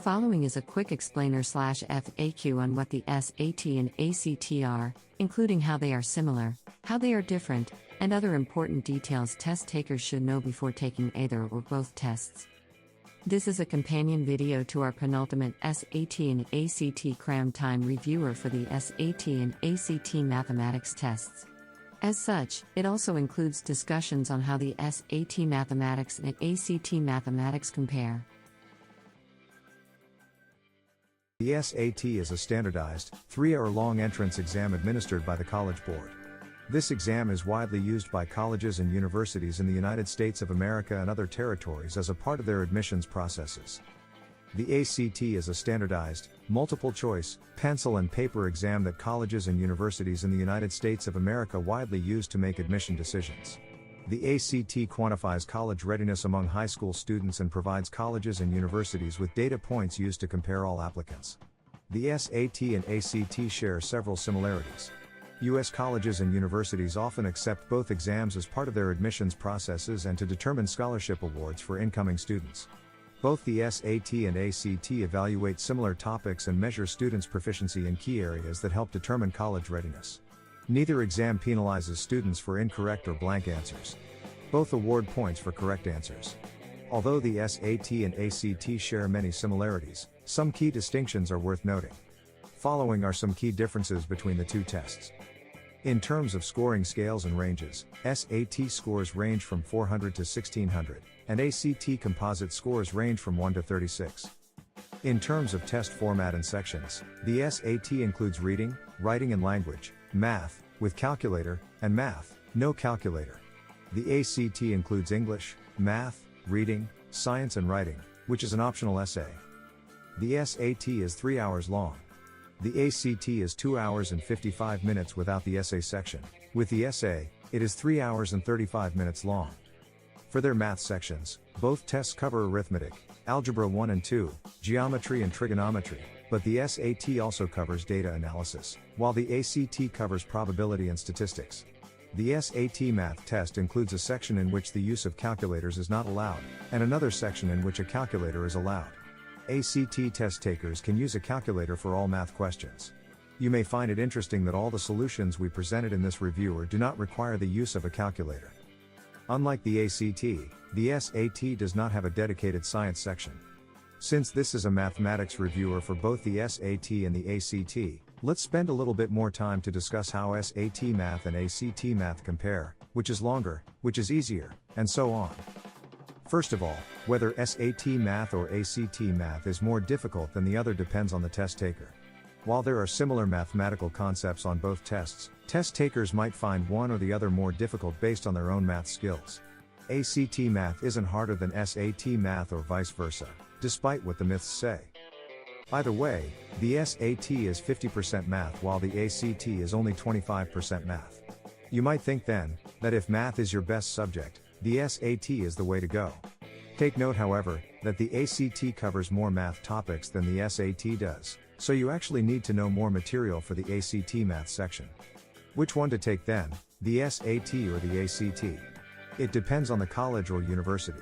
following is a quick explainer/FAQ on what the SAT and ACT are, including how they are similar, how they are different, and other important details test takers should know before taking either or both tests. This is a companion video to our penultimate SAT and ACT cram time reviewer for the SAT and ACT mathematics tests. As such, it also includes discussions on how the SAT mathematics and ACT mathematics compare. The SAT is a standardized, 3-hour-long entrance exam administered by the College Board. This exam is widely used by colleges and universities in the United States of America and other territories as a part of their admissions processes. The ACT is a standardized, multiple-choice, pencil and paper exam that colleges and universities in the United States of America widely use to make admission decisions. The ACT quantifies college readiness among high school students and provides colleges and universities with data points used to compare all applicants. The SAT and ACT share several similarities. U.S. colleges and universities often accept both exams as part of their admissions processes and to determine scholarship awards for incoming students. Both the SAT and ACT evaluate similar topics and measure students' proficiency in key areas that help determine college readiness. Neither exam penalizes students for incorrect or blank answers. Both award points for correct answers. Although the SAT and ACT share many similarities, some key distinctions are worth noting. Following are some key differences between the two tests. In terms of scoring scales and ranges, SAT scores range from 400 to 1600, and ACT composite scores range from 1 to 36. In terms of test format and sections, the SAT includes reading, writing and language, math, with calculator, and math, no calculator. The ACT includes English, math, reading, science and writing, which is an optional essay. The SAT is 3 hours long. The ACT is 2 hours and 55 minutes without the essay section. With the essay, it is 3 hours and 35 minutes long. For their math sections, both tests cover arithmetic, algebra 1 and 2, geometry and trigonometry, but the SAT also covers data analysis, while the ACT covers probability and statistics. The SAT math test includes a section in which the use of calculators is not allowed, and another section in which a calculator is allowed. ACT test takers can use a calculator for all math questions. You may find it interesting that all the solutions we presented in this reviewer do not require the use of a calculator. Unlike the ACT, the SAT does not have a dedicated science section. Since this is a mathematics reviewer for both the SAT and the ACT, let's spend a little bit more time to discuss how SAT math and ACT math compare, which is longer, which is easier, and so on. First of all, whether SAT math or ACT math is more difficult than the other depends on the test taker. While there are similar mathematical concepts on both tests, test takers might find one or the other more difficult based on their own math skills. ACT math isn't harder than SAT math or vice versa, despite what the myths say. Either way, the SAT is 50% math while the ACT is only 25% math. You might think then, that if math is your best subject, the SAT is the way to go. Take note however, that the ACT covers more math topics than the SAT does, so you actually need to know more material for the ACT math section. Which one to take then, the SAT or the ACT? It depends on the college or university.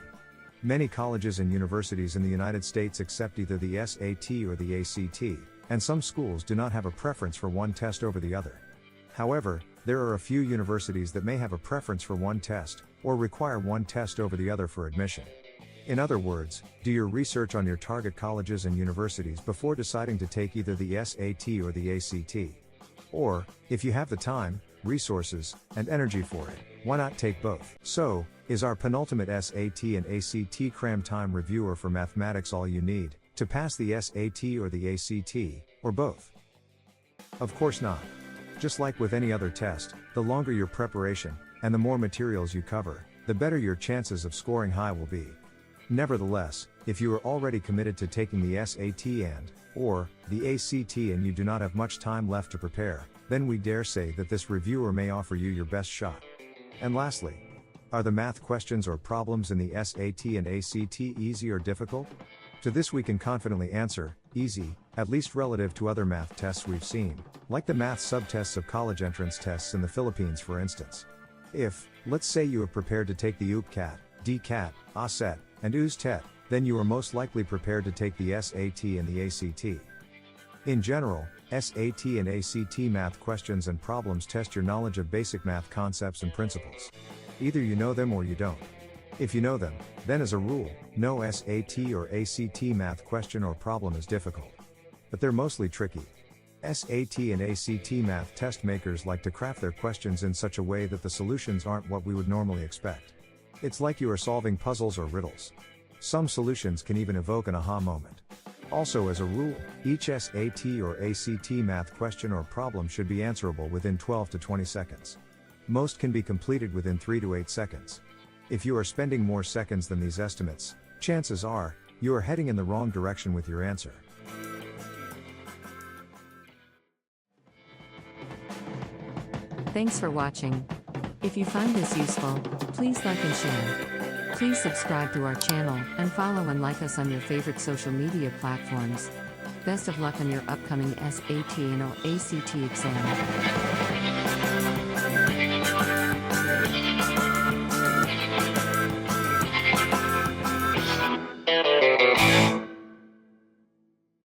Many colleges and universities in the United States accept either the SAT or the ACT, and some schools do not have a preference for one test over the other. However, there are a few universities that may have a preference for one test, or require one test over the other for admission. In other words, do your research on your target colleges and universities before deciding to take either the SAT or the ACT. Or, if you have the time, resources, and energy for it, why not take both? So, is our penultimate SAT and ACT cram time reviewer for mathematics all you need to pass the SAT or the ACT, or both? Of course not. Just like with any other test, the longer your preparation, and the more materials you cover, the better your chances of scoring high will be. Nevertheless, if you are already committed to taking the SAT or the ACT and you do not have much time left to prepare, then we dare say that this reviewer may offer you your best shot. And lastly, are the math questions or problems in the SAT and ACT easy or difficult? To this we can confidently answer, easy, at least relative to other math tests we've seen, like the math subtests of college entrance tests in the Philippines for instance. If, let's say you have prepared to take the UPCAT, DCAT, ASET, and USTET, then you are most likely prepared to take the SAT and the ACT. In general, SAT and ACT math questions and problems test your knowledge of basic math concepts and principles. Either you know them or you don't. If you know them, then as a rule, no SAT or ACT math question or problem is difficult. But they're mostly tricky. SAT and ACT math test makers like to craft their questions in such a way that the solutions aren't what we would normally expect. It's like you are solving puzzles or riddles. Some solutions can even evoke an aha moment. Also, as a rule, each SAT or ACT math question or problem should be answerable within 12 to 20 seconds. Most can be completed within 3 to 8 seconds. If you are spending more seconds than these estimates, chances are, you are heading in the wrong direction with your answer. Thanks for watching. If you find this useful, please like and share. Please subscribe to our channel and follow and like us on your favorite social media platforms. Best of luck on your upcoming SAT and ACT exam.